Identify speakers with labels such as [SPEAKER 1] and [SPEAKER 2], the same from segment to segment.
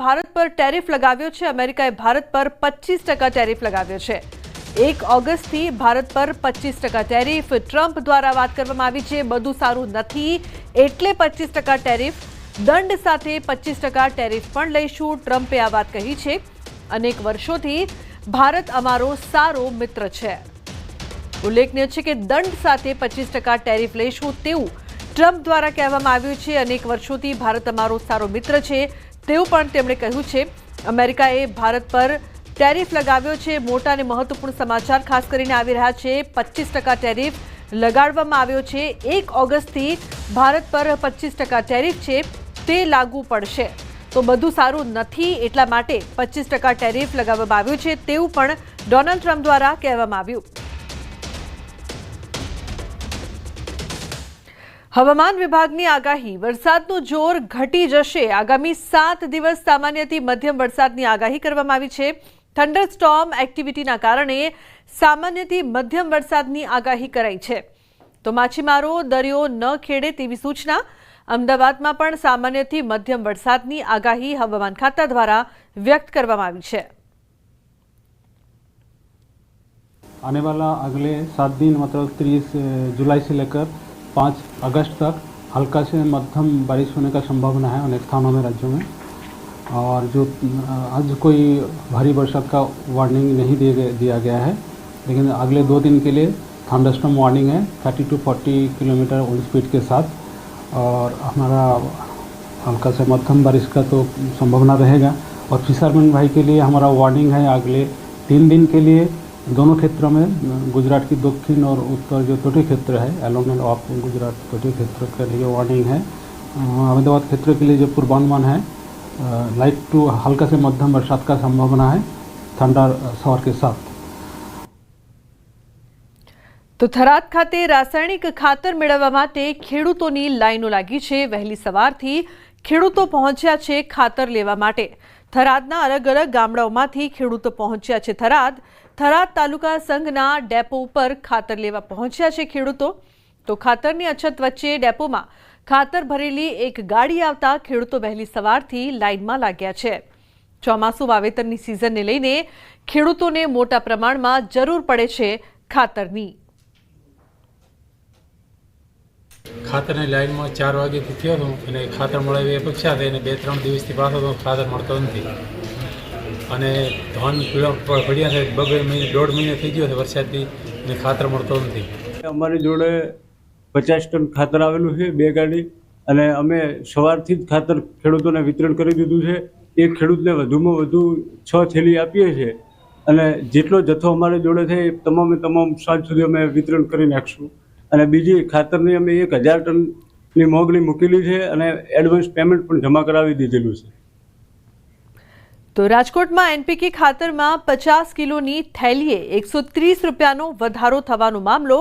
[SPEAKER 1] ભારત પર ટેરિફ લગાવ્યો છે। અમેરિકાએ ભારત પર 25% ટેરિફ લગાવ્યો છે। 1 ઓગસ્ટથી ભારત પર 25% ટેરિફ ટ્રમ્પ દ્વારા વાત કરવામાં આવી છે। બધું સારું નથી એટલે 25% ટેરિફ, દંડ સાથે 25% ટેરિફ પણ લઈશું, ટ્રમ્પે આ વાત કહી છે। અનેક વર્ષોથી ભારત અમારો સારો મિત્ર છે। ઉલ્લેખનીય છે કે દંડ સાથે 25% ટેરિફ લઈશું તેવું ટ્રમ્પ દ્વારા કહેવામાં આવ્યું છે। અનેક વર્ષોથી ભારત અમારો સારો મિત્ર છે તેવું પણ તેમણે કહ્યું છે। અમેરિકાએ ભારત પર ટેરિફ લગાવ્યો છે। મોટા અને મહત્વપૂર્ણ સમાચાર ખાસ કરીને આવી રહ્યા છે। 25% ટેરિફ લગાડવામાં આવ્યો છે। 1 ઓગસ્ટથી ભારત પર 25% ટેરિફ છે તે લાગુ પડશે। તો બધું સારું નથી એટલા માટે 25% ટેરિફ લગાવવામાં આવ્યું છે તેવું પણ ડોનાલ્ડ ટ્રમ્પ દ્વારા કહેવામાં આવ્યું। હવામાન વિભાગની આગાહી, વરસાદનું જોર ઘટી જશે। આગામી 7 દિવસ સામાન્યથી મધ્યમ વરસાદની આગાહી કરવામાં આવી છે। થંડરસ્ટોર્મ એક્ટિવિટીના કારણે સામાન્યથી મધ્યમ વરસાદની આગાહી કરાઈ છે। તો માછીમારો દરિયો ન ખેડે તેવી સૂચના। અમદાવાદમાં પણ સામાન્યથી મધ્યમ વરસાદની આગાહી હવામાન ખાતા દ્વારા વ્યક્ત કરવામાં આવી છે।
[SPEAKER 2] आने वाला अगले 7 दिन मतलब 30 जुलाई से लेकर 5 अगस्त तक हल्का से मध्यम बारिश होने का संभावना है अनेक स्थानों में राज्यों में। और जो आज कोई भारी बरसात का वार्निंग नहीं दिया गया है, लेकिन अगले 2 दिन के लिए थंडरस्टॉर्म वार्निंग है 30 to 40 किलोमीटर विंड स्पीड के साथ। और हमारा हल्का से मध्यम बारिश का तो संभावना रहेगा। और फिशरमैन भाई के लिए हमारा वार्निंग है अगले 3 दिन के लिए दोनों क्षेत्रों में, गुजरात की दक्षिण और उत्तर जो तटीय क्षेत्र है अलोंग एंड ऑफ गुजरात तटीय क्षेत्र के लिए वार्निंग है। अहमदाबाद क्षेत्र के लिए जो पूर्वानुमान है लाइट टू हल्का से मध्यम बरसात का संभावना है थंडर शॉवर के साथ।
[SPEAKER 1] તો થરાદ ખાતે રાસાયણિક ખાતર મેળવવા માટે ખેડૂતોની લાઈનો લાગી છે। વહેલી સવારથી ખેડૂતો પહોંચ્યા છે ખાતર લેવા માટે। થરાદના અલગ અલગ ગામડાઓમાંથી ખેડૂતો પહોંચ્યા છે। થરાદ તાલુકા સંઘના ડેપો ઉપર ખાતર લેવા પહોંચ્યા છે ખેડૂતો। તો ખાતરની અછત વચ્ચે ડેપોમાં ખાતર ભરેલી એક ગાડી આવતા ખેડૂતો વહેલી સવારથી લાઈનમાં લાગ્યા છે। ચોમાસુ વાવેતરની સિઝનને લઈને ખેડૂતોને મોટા પ્રમાણમાં જરૂર પડે છે ખાતરની।
[SPEAKER 3] ખાતરની લાઈનમાં 4 વાગ્યાથી થયો હતો અને ખાતર મળે એવી અપેક્ષા હતી અને 2-3 દિવસથી પાછો તો ખાતર મળતો નથી અને ધન પડ્યા છે। 2 મહિને 1.5 મહિને થઈ ગયો છે વરસાદથી અને ખાતર મળતો નથી।
[SPEAKER 4] અમારી જોડે 50 ટન ખાતર આવેલું છે, 2 ગાડી, અને અમે સવારથી જ ખાતર ખેડૂતોને વિતરણ કરી દીધું છે। એક ખેડૂતને વધુમાં વધુ 6 થેલી આપીએ છીએ અને જેટલો જથ્થો અમારી જોડે છે એ તમામ સાંજ સુધી અમે વિતરણ કરી નાખીશું। અને બીજી ખાતરની અમે 1000 ટનની મોગલી મૂકેલી છે અને એડવાન્સ પેમેન્ટ પણ જમા કરાવી દીધેલું છે।
[SPEAKER 1] તો રાજકોટમાં એનપીકે ખાતરમાં 50 કિલોની થેલીએ 130 રૂપિયાનો વધારો થવાનો મામલો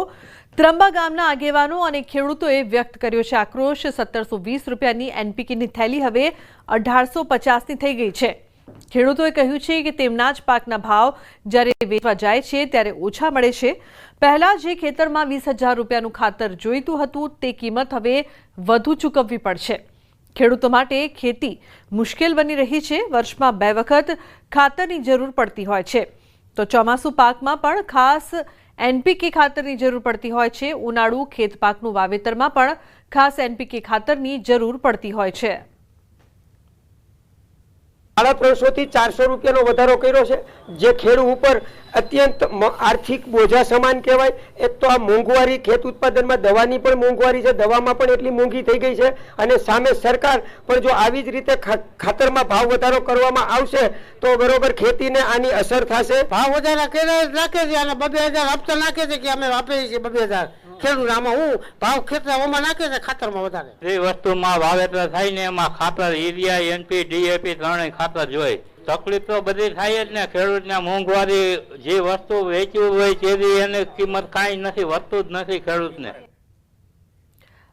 [SPEAKER 1] ત્રંબા ગામના આગેવાનો અને ખેડૂતોએ વ્યક્ત કર્યો છે આક્રોશ। 1720 રૂપિયાની એનપીકેની થેલી હવે 1850ની થઈ ગઈ છે। ખેડૂતોએ કહ્યું છે કે તેમના જ પાકના ભાવ જ્યારે વેચવા જાય છે ત્યારે ઓછા મળે છે। પહેલા જે ખેતરમાં 20,000 રૂપિયાનું ખાતર જોઈતું હતું તે કિંમત હવે વધુ ચૂકવવી પડશે। ખેડૂતો માટે ખેતી મુશ્કેલ બની રહી છે। વર્ષમાં 2 વખત ખાતરની જરૂર પડતી હોય છે। તો ચોમાસુ પાકમાં પણ ખાસ એનપીકે ખાતરની જરૂર પડતી હોય છે। ઉનાળુ ખેત પાકનું વાવેતરમાં પણ ખાસ એનપીકે ખાતરની જરૂર પડતી હોય છે।
[SPEAKER 5] 350 થી 400 રૂપિયાનો વધારો કર્યો છે, જે ખેડૂત ઉપર અત્યંત આર્થિક બોજા સમાન કહેવાય। એક તો આ મોંઘવારી, ખેત ઉત્પાદનમાં દવાની પણ મોંઘવારી છે, દવામાં પણ એટલી મોંઘી થઈ ગઈ છે અને સામે સરકાર પણ જો આવી જ રીતે ખાતરમાં ભાવ વધારો કરવામાં આવશે તો બરોબર ખેતીને આની અસર થશે।
[SPEAKER 6] ભાવ વધારા કરે નાખે છે અને 2,000 હપ્તા નાખે છે કે અમે વાપરીએ છીએ 2,000 ખેડૂત આમાં હું ભાવ ખેતરમાં નાખે છે ખાતરમાં વધારે।
[SPEAKER 7] જે વસ્તુમાં વાવેતર થાય ને એમાં ખાતર યુરિયા, એનપી, ડીએપી ત્રણેય ખાતર જોઈએ। તકલીફ તો બધી થાય જ ને। ખેડૂતને મોંઘવારી, જે વસ્તુ વેચવું હોય તેની એની કિંમત કાંઈ નથી, વધતું જ નથી ખેડૂતને।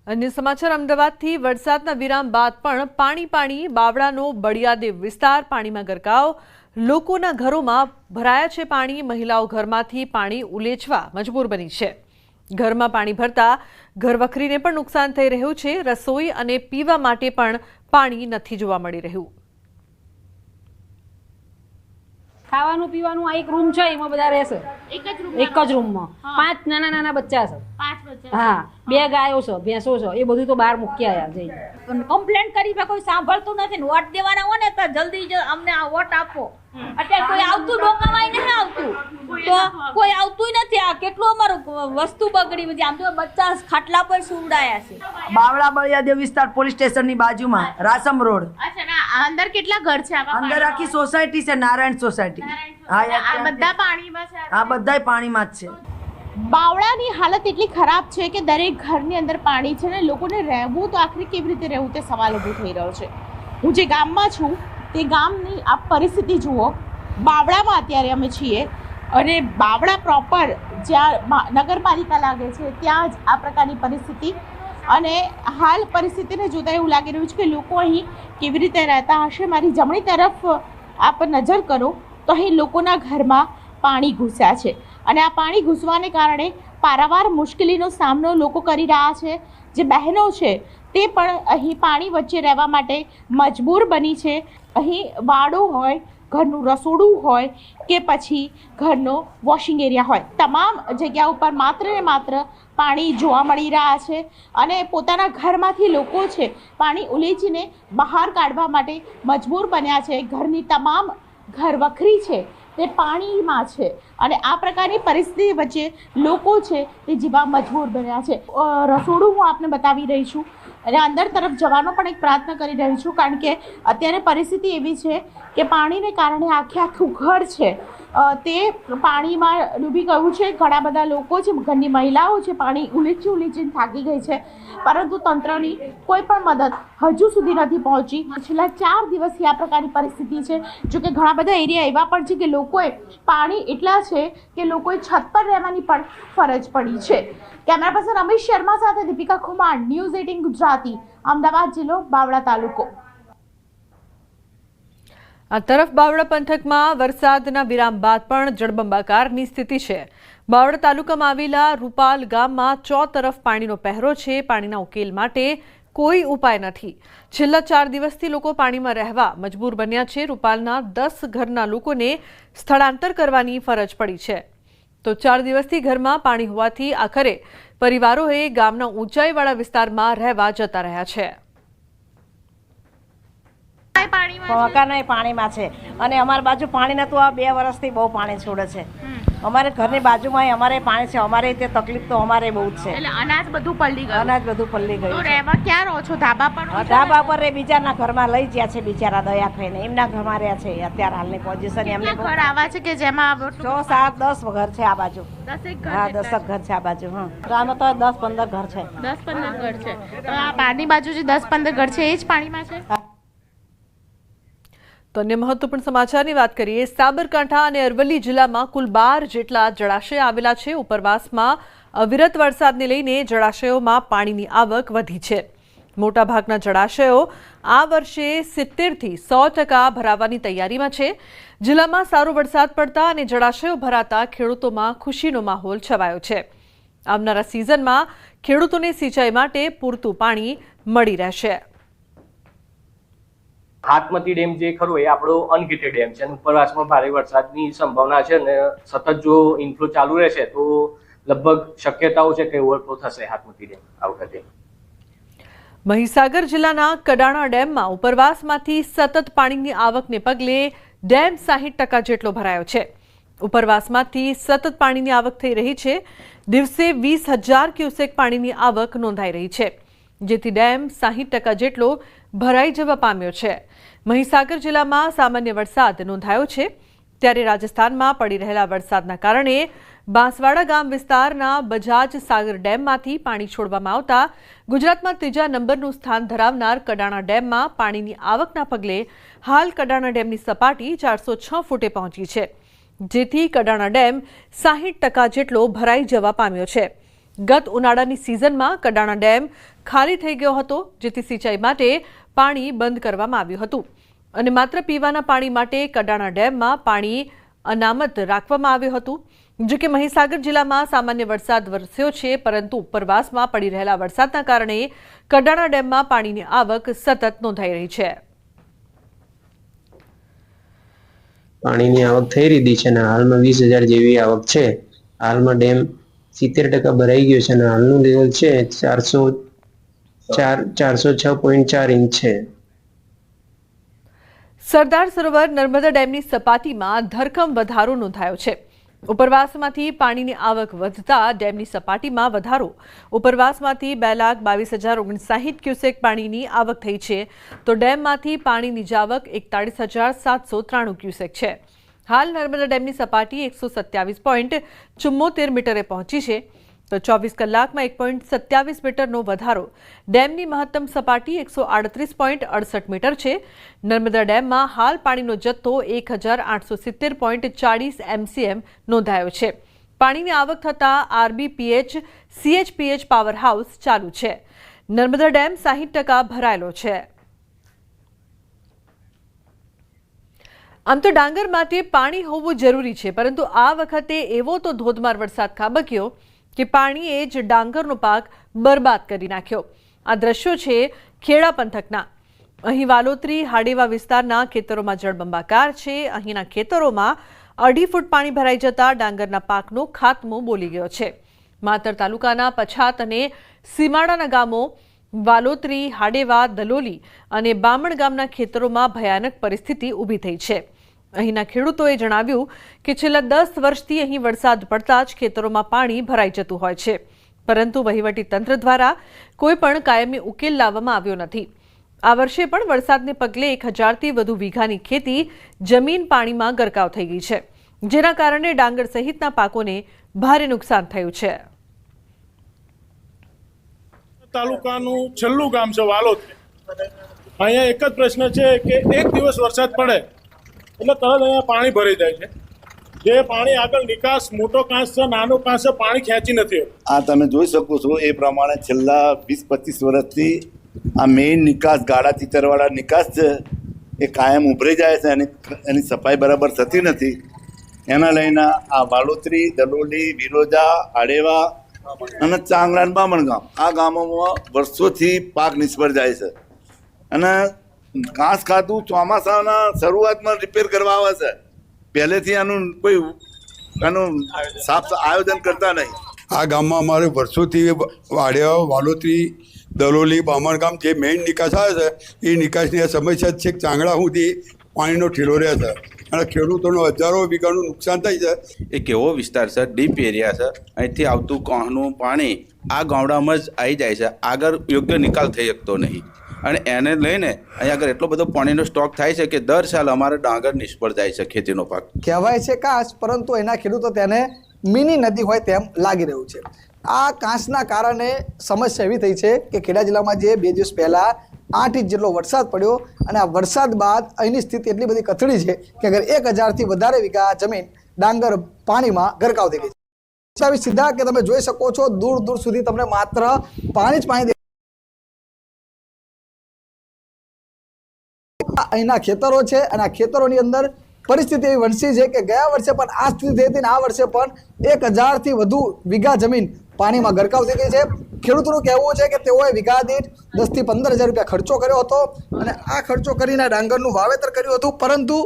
[SPEAKER 1] અન્ય સમાચાર અમદાવાદથી વરસાદના વિરામ બાદ પણ પાણી બાવળાનો બળિયાદેવ વિસ્તાર પાણીમાં ગરકાવ। લોકોના ઘરોમાં ભરાયા છે પાણી। મહિલાઓ ઘરમાંથી પાણી ઉલેચવા મજબૂર બની છે। ઘરમાં પાણી ભરતા ઘરવખરીને પણ નુકસાન થઈ રહ્યું છે। રસોઈ અને પીવા માટે પણ પાણી નથી જોવા મળી રહ્યું।
[SPEAKER 8] ખાવાનું પીવાનું આ એક રૂમ છે, એમાં બધા રહેશે એક જ રૂમમાં 5 નાના નાના બચ્ચા છે. હા, 2 ગાયો છે, ભેંસો છે, એ બધું તો બહાર મૂકી આવ્યા જઈને.
[SPEAKER 9] કમ્પ્લેન કરી પણ કોઈ સાંભળતું નથી. વોટ દેવાના હોય ને તો જલ્દી અમને આ વોટ આપો. અત્યારે કોઈ આવતું ડોકામાં નહીં આવતું, તો કોઈ આવતું નથી. આ કેટલું અમારું વસ્તુ બગડી બધી. આમ તો બચ્ચા ખાટલા પર સુવડાયા છે.
[SPEAKER 10] બાવળા બળિયાદેવ વિસ્તાર પોલીસ સ્ટેશનની બાજુમાં રાસમ રોડ.
[SPEAKER 9] અચ્છા, ના અંદર કેટલા ઘર છે?
[SPEAKER 10] અંદર આખી સોસાયટી છે, નારાયણ સોસાયટી. હા,
[SPEAKER 9] આ બધા પાણીમાં છે.
[SPEAKER 10] આ બધાય પાણીમાં જ છે.
[SPEAKER 9] બાવળાની હાલત એટલી ખરાબ છે કે દરેક ઘરની અંદર પાણી છે ને લોકોને રહેવું તો આખરે કેવી રીતે રહેવું તે સવાલ ઊભો થઈ રહ્યો છે. હું જે ગામમાં છું તે ગામની આ પરિસ્થિતિ જુઓ. બાવળામાં અત્યારે અમે છીએ અને બાવળા પ્રોપર જ્યાં નગરપાલિકા લાગે છે ત્યાં જ આ પ્રકારની પરિસ્થિતિ. અને હાલ પરિસ્થિતિને જોતાં એવું લાગી રહ્યું છે કે લોકો અહીં કેવી રીતે રહેતા હશે. મારી જમણી તરફ આપ નજર કરો તો અહીં લોકોના ઘરમાં પાણી ઘૂસ્યા છે અને આ પાણી ઘૂસવાને કારણે પારાવાર મુશ્કેલીનો સામનો લોકો કરી રહ્યા છે. જે બહેનો છે તે પણ અહીં પાણી વચ્ચે રહેવા માટે મજબૂર બની છે. અહીં વાડો હોય, ઘરનું રસોડું હોય કે પછી ઘરનો વોશિંગ એરિયા હોય, તમામ જગ્યા ઉપર માત્ર ને માત્ર પાણી જોવા મળી રહ્યા છે. અને પોતાના ઘરમાંથી લોકો છે પાણી ઉલેચીને બહાર કાઢવા માટે મજબૂર બન્યા છે. ઘરની તમામ ઘર વખરી છે તે પાણીમાં છે અને આ પ્રકારની પરિસ્થિતિ વચ્ચે લોકો છે તે જીવવા મજબૂર બન્યા છે. રસોડું હું આપને બતાવી રહી છું અને અંદર તરફ જવાનો પણ એક પ્રયત્ન કરી રહી છું, કારણ કે અત્યારે પરિસ્થિતિ એવી છે કે પાણીને કારણે આખું ઘર છે તે પાણીમાં ડૂબી ગયું છે. ઘણા બધા લોકો છે, ઘરની મહિલાઓ છે, પાણી ઉલીચીને થાકી ગઈ છે, પરંતુ તંત્રની કોઈ પણ મદદ હજુ સુધી નથી પહોંચી. છેલ્લા 4 દિવસથી આ પ્રકારની પરિસ્થિતિ છે. જો કે ઘણા બધા એરિયા એવા પણ છે કે લોકોએ પાણી એટલા છે કે લોકોએ છત પર રહેવાની પણ ફરજ પડી છે. કેમેરા પર્સન અમિત શર્મા સાથે દીપિકા ખુમાર, ન્યૂઝ 18 ગુજરાતી, અમદાવાદ જિલ્લો, બાવળા તાલુકો.
[SPEAKER 1] આ તરફ બાવળા પંથકમાં વરસાદના વિરામ બાદ પણ જળબંબાકારની સ્થિતિ છે. બાવળા તાલુકામાં આવેલા રૂપાલ ગામમાં ચોતરફ પાણીનો પહેરો છે. પાણીના ઉકેલ માટે કોઈ ઉપાય નથી. છેલ્લા 4 દિવસથી લોકો પાણીમાં રહેવા મજબૂર બન્યા છે. રૂપાલના 10 ઘરના લોકોને સ્થળાંતર કરવાની ફરજ પડી છે. તો 4 દિવસથી ઘરમાં પાણી હોવાથી આખરે પરિવારોએ ગામના ઊંચાઈવાળા વિસ્તારમાં રહેવા જતા રહ્યા છે.
[SPEAKER 10] મકાન પાણીમાં છે અને અમારી બાજુ પાણી નતું. આ 2 વર્ષથી બહુ પાણી છોડે છે. અમારે ઘરની બાજુમાં અમારે પાણી છે. અમારે તે તકલીફ તો અમારે બહુ જ છે.
[SPEAKER 9] એટલે અનાજ બધું પલળી ગયું.
[SPEAKER 10] અનાજ બધું પલળી ગયું.
[SPEAKER 9] તો રહેવા ક્યાં રહો છો? ધાબા પર?
[SPEAKER 10] ધાબા પર બીજાના ઘરમાં લઈ ગયા છે. બિચારા દયા ખાઈને એમના ઘરમાં રહ્યા છે. અત્યારે હાલની પોઝિશન એમને
[SPEAKER 9] ઘર આવા છે કે જેમાં
[SPEAKER 10] 6, 7, 10 ઘર છે આ બાજુ.
[SPEAKER 9] 10 ઘર?
[SPEAKER 10] હા, 10 ઘર છે આ બાજુ. હા, આમાં તો 10-15 ઘર છે.
[SPEAKER 9] 10-15 ઘર છે. તો આ પાણી બાજુ જે 10-15 ઘર છે એ જ પાણીમાં છે.
[SPEAKER 1] તો અન્ય મહત્વપૂર્ણ સમાચારની વાત કરીએ. સાબરકાંઠા અને અરવલ્લી જિલ્લામાં કુલ 12 જેટલા જળાશય આવેલા છે. ઉપરવાસમાં અવિરત વરસાદને લઈને જળાશયોમાં પાણીની આવક વધી છે. મોટાભાગના જળાશયો આ વર્ષે 70થી 100% ભરાવાની તૈયારીમાં છે. જિલ્લામાં સારો વરસાદ પડતા અને જળાશયો ભરાતા ખેડૂતોમાં ખુશીનો માહોલ છવાયો છે. આવનારા સિઝનમાં ખેડૂતોને સિંચાઈ માટે પૂરતું પાણી મળી રહેશે.
[SPEAKER 11] હાથમતી ડેમ જે ખરો એ આપણો અનગેટેડ ડેમ છે અને ઉપરવાસમાં ભારે વરસાદની સંભાવના છે અને સતત જો ઇનફ્લો ચાલુ રહેશે તો લગભગ શક્યતાઓ છે કે ઓવરફ્લો થશે હાથમતી ડેમ આ વખતે.
[SPEAKER 1] મહીસાગર જિલ્લાના કડાણા ડેમમાં ઉપરવાસમાંથી સતત પાણીની આવકને પગલે ડેમ 60% જેટલો ભરાયો છે. ઉપરવાસમાંથી સતત પાણીની આવક થઈ રહી છે. દિવસે 20,000 ક્યુસેક પાણીની આવક નોંધાઈ રહી છે, જેથી ડેમ 60% જેટલો ભરાઈ જવા પામ્યો છે. મહીસાગર જિલ્લામાં સામાન્ય વરસાદ નોંધાયો છે, ત્યારે રાજસ્થાનમાં પડી રહેલા વરસાદના કારણે બાંસવાડા ગામ વિસ્તારના બજાજ સાગર ડેમમાંથી પાણી છોડવામાં આવતા ગુજરાતમાં 3જા નંબરનું સ્થાન ધરાવનાર કડાણા ડેમમાં પાણીની આવકના પગલે હાલ કડાણા ડેમની સપાટી 406 ફૂટે પહોંચી છે, જેથી કડાણા ડેમ 60% જેટલો ભરાઈ જવા પામ્યો છે. ગત ઉનાળાની સિઝનમાં કડાણા ડેમ ખાલી થઈ ગયો હતો, જેથી સિંચાઈ માટે પાણી બંધ કરવામાં આવ્યું હતું અને માત્ર પીવાના પાણી માટે કડાણા ડેમમાં પાણી અનામત રાખવામાં આવ્યું હતું. જો કે મહીસાગર જિલ્લામાં સામાન્ય વરસાદ વરસ્યો છે, પરંતુ ઉપરવાસમાં પડી રહેલા વરસાદના કારણે કડાણા ડેમમાં પાણીની આવક સતત નોંધાઈ રહી છે.
[SPEAKER 12] પાણીની આવક થઈ રહી છે અને હાલમાં 20,000 જેવી આવક છે. હાલમાં ડેમ 70% ભરાઈ ગયો છે અને હાલનું લેવલ છે 406.4 ઇંચ છે.
[SPEAKER 1] સરદાર સરોવર નર્મદા ડેમની સપાટીમાં ધરખમ વધારો નોંધાયો છે. ઉપરવાસમાંથી પાણીની આવક વધતા ડેમની સપાટીમાં વધારો. ઉપરવાસમાંથી 2,22,059 ક્યુસેક પાણીની આવક થઈ છે તો ડેમમાંથી પાણીની જાવક 41,793 ક્યુસેક છે. હાલ નર્મદા ડેમની સપાટી 127.74 મીટરે પહોંચી છે તો 24 કલાકમાં 1.27 મીટરનો વધારો. ડેમની મહત્તમ સપાટી 138.68 મીટર છે. નર્મદા ડેમમાં હાલ પાણીનો જથ્થો 1,870.40 MCM નોંધાયો છે. પાણીની આવક થતાં RBPH CHPH પાવર હાઉસ ચાલુ છે. નર્મદા ડેમ 60% ભરાયેલો છે. આમ તો ડાંગર માટે પાણી હોવું જરૂરી છે, પરંતુ આ વખતે એવો તો ધોધમાર વરસાદ ખાબક્યો કે પાણીએ જ ડાંગરનો પાક બરબાદ કરી નાખ્યો. આ દ્રશ્યો છે ખેડા પંથકના. અહીં વાલોત્રી હાડેવા વિસ્તારના ખેતરોમાં જળબંબાકાર છે. અહીંના ખેતરોમાં 2.5 ફૂટ પાણી ભરાઈ જતા ડાંગરના પાકનો ખાત્મો બોલી ગયો છે. માતર તાલુકાના પછાત અને સીમાડાના ગામો વાલોત્રી, હાડેવા, દલોલી અને બામણ ગામના ખેતરોમાં ભયાનક પરિસ્થિતિ ઊભી થઈ છે. અહીંના ખેડૂતોએ જણાવ્યું કે છેલ્લા 10 વર્ષથી અહીં વરસાદ પડતા જ ખેતરોમાં પાણી ભરાઈ જતું હોય છે, પરંતુ વહીવટી તંત્ર દ્વારા કોઈ પણ કાયમી ઉકેલ લાવવામાં આવ્યો નથી. આ વર્ષે પણ વરસાદને પગલે 1,000થી વધુ વીઘાની ખેતી જમીન પાણીમાં ગરકાવ થઈ ગઈ છે, જેના કારણે ડાંગર સહિતના પાકોને ભારે નુકસાન થયું છે.
[SPEAKER 13] તાલુકાનું છેલ્લું ગામ છે વાલોત્રી. અહીંયા એક જ પ્રશ્ન છે કે એક દિવસ વરસાદ પડે એટલે તરત અહીંયા પાણી ભરાઈ જાય છે. જે પાણી આગળ નિકાસ મોટો કાંસ છે, નાનો કાંસ છે, પાણી ખેંચી નથી.
[SPEAKER 14] આ તમે જોઈ શકો છો એ પ્રમાણે છેલ્લા 20-25 વર્ષથી આ મેઇન નિકાસ ગાડા ચીતરવાળા નિકાસ છે એ કાયમ ઉભરી જાય છે અને એની સફાઈ બરાબર થતી નથી. એના લઈને આ વાલોત્રી, દલોલી, વિરોજા, હાડેવા અને ચાંગલા અને બામણ ગામ, આ ગામોમાં વર્ષોથી પાક નિષ્ફળ જાય છે અને ઘાસ ખાતું ચોમાસાના શરૂઆતમાં રિપેર કરવા આવે છે. પહેલેથી આનું કોઈ સાફ આયોજન કરતા નહીં.
[SPEAKER 15] આ ગામમાં અમારે વર્ષોથી વાડિયા, વાલોત્રી, દલોલી, બામણ ગામ જે મેઇન નિકાસ આવે છે એ નિકાસની આ સમસ્યા છે. ચાંગડા સુધી પાણીનો ઠેલો રહે છે અને ખેડૂતોનો હજારો વીઘાનું નુકસાન થાય છે.
[SPEAKER 16] એક એવો વિસ્તાર છે, ડીપ એરિયા છે. અહીંથી આવતું કોહનું પાણી આ ગામડામાં જ આવી જાય છે. આગળ યોગ્ય નિકાલ થઈ શકતો નહીં અને એને લઈને અહીંયા આગળ એટલો બધો પાણીનો સ્ટોક થાય છે કે દર સાલ અમારે ડાંગર નિષ્ફળ જાય છે ખેતીનો પાક.
[SPEAKER 17] કહેવાય છે કાંસ, પરંતુ એના ખેડૂતો તેને મિની નદી હોય તેમ લાગી રહ્યું છે. આ કાંસના કારણે સમસ્યા એવી થઈ છે કે ખેડા જિલ્લામાં જે 2 દિવસ પહેલા 8 ઇંચ જેટલો વરસાદ પડ્યો અને આ વરસાદ બાદ અહીંની સ્થિતિ એટલી બધી કથળી છે કે અગર 1,000થી વધારે વીઘા જમીન ડાંગર પાણીમાં ગરકાવ થઈ ગઈ છે. સીધા કે તમે જોઈ શકો છો દૂર દૂર સુધી તમને માત્ર પાણી જ પાણી. અહીંના ખેતરો છે અને આ ખેતરોની અંદર પરિસ્થિતિ એવી વણસી છે કે ગયા વર્ષે પણ આ સ્થિતિ થઈ હતી અને આ વર્ષે પણ 1,000થી વધુ વીઘા જમીન પાણીમાં ગરકાવ થઈ ગઈ છે. ખેડૂતોનું કહેવું છે કે તેઓએ વીઘા દીઠ 10,000થી 15,000 રૂપિયા ખર્ચો કર્યો હતો અને આ ખર્ચો કરીને ડાંગરનું વાવેતર કર્યું હતું, પરંતુ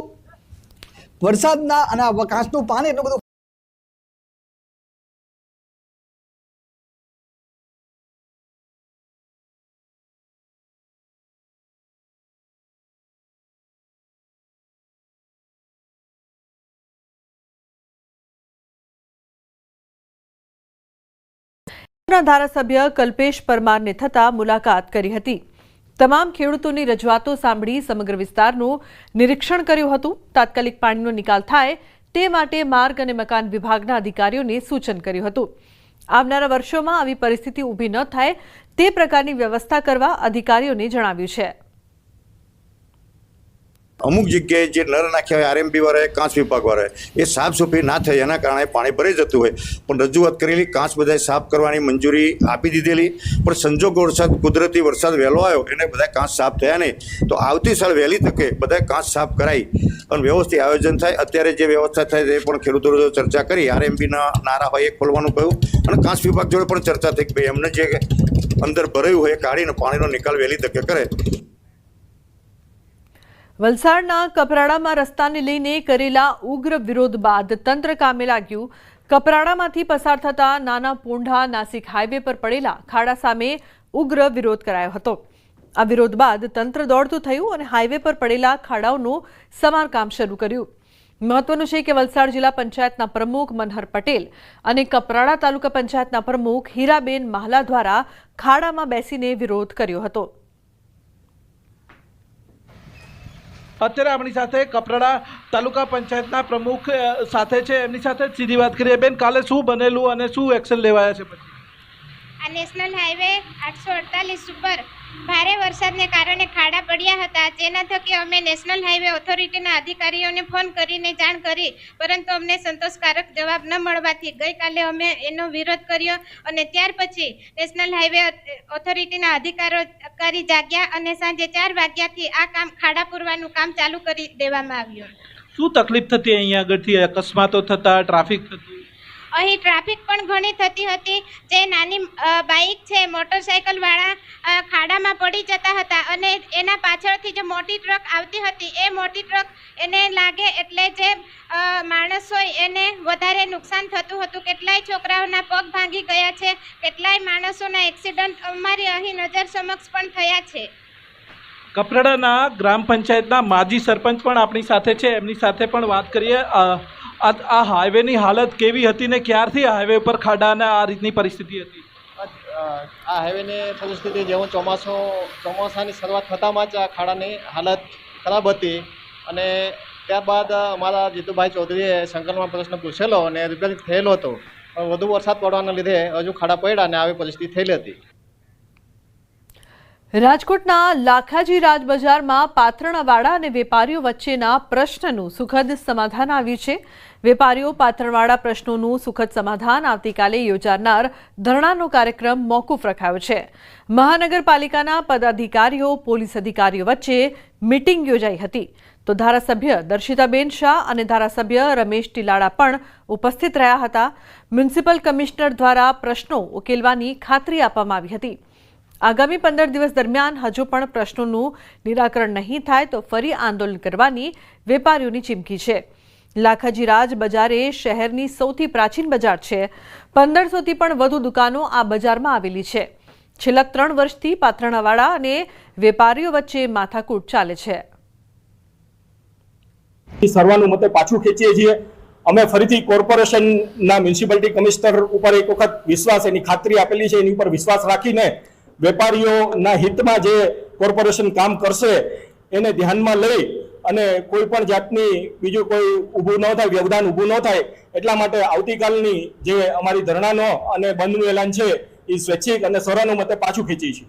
[SPEAKER 17] વરસાદના અને આ કાંસનું પાણી એટલું બધું
[SPEAKER 1] ધારાસભ્ય કલ્પેશ પરમારને થતા મુલાકાત કરી હતી. તમામ ખેડૂતોની રજૂઆતો સાંભળી સમગ્ર વિસ્તારનું નિરીક્ષણ કર્યું હતું. તાત્કાલિક પાણીનો નિકાલ થાય તે માટે માર્ગ અને મકાન વિભાગના અધિકારીઓને સૂચન કર્યું હતું. આવનારા વર્ષોમાં આવી પરિસ્થિતિ ઊભી ન થાય તે પ્રકારની વ્યવસ્થા કરવા અધિકારીઓને જણાવ્યું છે.
[SPEAKER 18] અમુક જગ્યાએ જે નર નાખ્યા હોય RMP વાળાએ, કાંસ વિભાગ વાળાએ, એ સાફ સફાઈ ના થઈ એના કારણે પાણી ભરાઈ જતું હોય. પણ રજૂઆત કરેલી, કાંસ બધાએ સાફ કરવાની મંજૂરી આપી દીધેલી, પણ સંજોગ વરસાદ, કુદરતી વરસાદ વહેલો આવ્યો એને બધા કાંસ સાફ થયા નહીં. તો આવતી સાલ વહેલી તકે બધા કાંસ સાફ કરાવી અને વ્યવસ્થિત આયોજન થાય. અત્યારે જે વ્યવસ્થા થાય તે પણ ખેડૂતો ચર્ચા કરી. RMPના નારા હોય એ ખોલવાનું કહ્યું અને કાંસ વિભાગ જોડે પણ ચર્ચા થઈ કે ભાઈ એમને જે અંદર ભરાયું હોય એ કાઢીને પાણીનો નિકાલ વહેલી તકે કરે.
[SPEAKER 1] વલસાડના કપરાડામાં રસ્તાને લઈને કરેલા ઉગ્ર વિરોધ બાદ તંત્ર કામે લાગ્યું. કપરાડામાંથી પસાર થતા નાના પોંઢા નાસિક હાઈવે પર પડેલા ખાડા સામે ઉગ્ર વિરોધ કરાયો હતો. આ વિરોધ બાદ તંત્ર દોડતું થયું અને હાઈવે પર પડેલા ખાડાઓનું સમારકામ શરૂ કર્યું. મહત્વનું છે કે વલસાડ જિલ્લા પંચાયતના પ્રમુખ મનહર પટેલ અને કપરાડા તાલુકા પંચાયતના પ્રમુખ હીરાબેન માહલા દ્વારા ખાડામાં બેસીને વિરોધ કર્યો હતો.
[SPEAKER 19] અત્યારે આપણી સાથે કપરાડા તાલુકા પંચાયતના પ્રમુખ સાથે છે, એમની સાથે સીધી વાત કરીએ. બેન, કાલે શું બનેલું અને શું એક્શન લેવાયા છે? પછી
[SPEAKER 20] આ નેશનલ હાઈવે 848 ઉપર ભારે વરસાદને કારણે ખાડા પડ્યા હતા, જેના થકી અમે નેશનલ હાઈવે ઓથોરિટીના અધિકારીઓને ફોન કરીને જાણ કરી, પરંતુ અમને સંતોષકારક જવાબ ન મળવાથી ગઈકાલે અમે એનો વિરોધ કર્યો અને ત્યાર પછી નેશનલ હાઈવે ઓથોરિટીના અધિકારી જાગ્યા અને સાંજે 4 વાગ્યાથી આ કામ ખાડા પૂરવાનું કામ ચાલુ કરી દેવામાં આવ્યું.
[SPEAKER 19] શું તકલીફ થતી અહીંયા આગળથી? અકસ્માતો થતા, ટ્રાફિક થતું?
[SPEAKER 20] અહીં ટ્રાફિક પણ ઘણી થતી હતી. જે નાની બાઇક છે, મોટરસાઇકલવાળા ખાડામાં પડી જતા હતા અને એના પાછળથી જે મોટી ટ્રક આવતી હતી એ મોટી ટ્રક એને લાગે એટલે જે માણસ હોય એને વધારે નુકસાન થતું હતું. કેટલાય છોકરાઓના પગ ભાંગી ગયા છે, કેટલાય માણસોના એક્સિડન્ટ અમારી અહીં નજર સમક્ષ પણ થયા છે.
[SPEAKER 19] કપરાડાના ગ્રામ પંચાયતના માજી સરપંચ પણ આપણી સાથે છે, એમની સાથે પણ વાત કરીએ. આ હાઈવેની હાલત કેવી હતી ને ક્યારથી આ હાઈવે પર ખાડા અને આ રીતની પરિસ્થિતિ હતી?
[SPEAKER 21] આ હાઈવેની પરિસ્થિતિ જેવું ચોમાસાની શરૂઆત થતાંમાં જ આ ખાડાની હાલત ખરાબ હતી અને ત્યારબાદ અમારા જીતુભાઈ ચૌધરીએ સંકલનમાં પ્રશ્ન પૂછેલો અને રિપેર થયેલો હતો. વધુ વરસાદ પડવાના લીધે હજુ ખાડા પડ્યા અને આવી પરિસ્થિતિ થયેલી હતી.
[SPEAKER 1] રાજકોટના લાખાજી રાજ બજારમાં પાથરણવાળા અને વેપારીઓ વચ્ચેના પ્રશ્નનું સુખદ સમાધાન આવ્યું છે. વેપારીઓ પાથરણવાળા પ્રશ્નોનું સુખદ સમાધાન આવતીકાલે યોજાનાર ધરણાનો કાર્યક્રમ મોકૂફ રખાયો છે. મહાનગરપાલિકાના પદાધિકારીઓ, પોલીસ અધિકારીઓ વચ્ચે મીટિંગ યોજાઈ હતી, તો ધારાસભ્ય દર્શિતાબેન શાહ અને ધારાસભ્ય રમેશ ટીલાડા પણ ઉપસ્થિત રહ્યા હતા. મ્યુનિસિપલ કમિશનર દ્વારા પ્રશ્નો ઉકેલવાની ખાતરી આપવામાં આવી હતી. આગામી 15 દિવસ દરમિયાન હજુ પણ પ્રશ્નોનું નિરાકરણ નહીં થાય તો ફરી આંદોલન કરવાની વેપારીઓની ચીમકી છે. લાખાજી રાજ બજાર એ શહેરની સૌથી પ્રાચીન બજાર છે. 1500થી પણ વધુ દુકાનો આ બજારમાં આવેલી છે. છેલ્લા 3 વર્ષથી પાથરણવાળા અને વેપારીઓ વચ્ચે માથાકૂટ ચાલે છે.
[SPEAKER 22] સર્વાનુમતે પાછું ખેંચીએ છીએ. અમે ફરીથી કોર્પોરેશનના મ્યુનિસિપાલિટી કમિશનર ઉપર એક વખત વિશ્વાસ, એની ખાતરી આપેલી છે, એની ઉપર વિશ્વાસ રાખીને વેપારીઓના હિતમાં જે કોર્પોરેશન કામ કરશે એને ધ્યાનમાં લઈ અને કોઈ પણ જાતની બીજું કોઈ ઊભું ન થાય, વ્યવધાન ઊભું ન થાય એટલા માટે આવતીકાલની જે અમારી ધરણાનો અને બંધનું એલાન છે એ સ્વૈચ્છિક અને સર્વાનુમતે પાછું ખેંચી છે.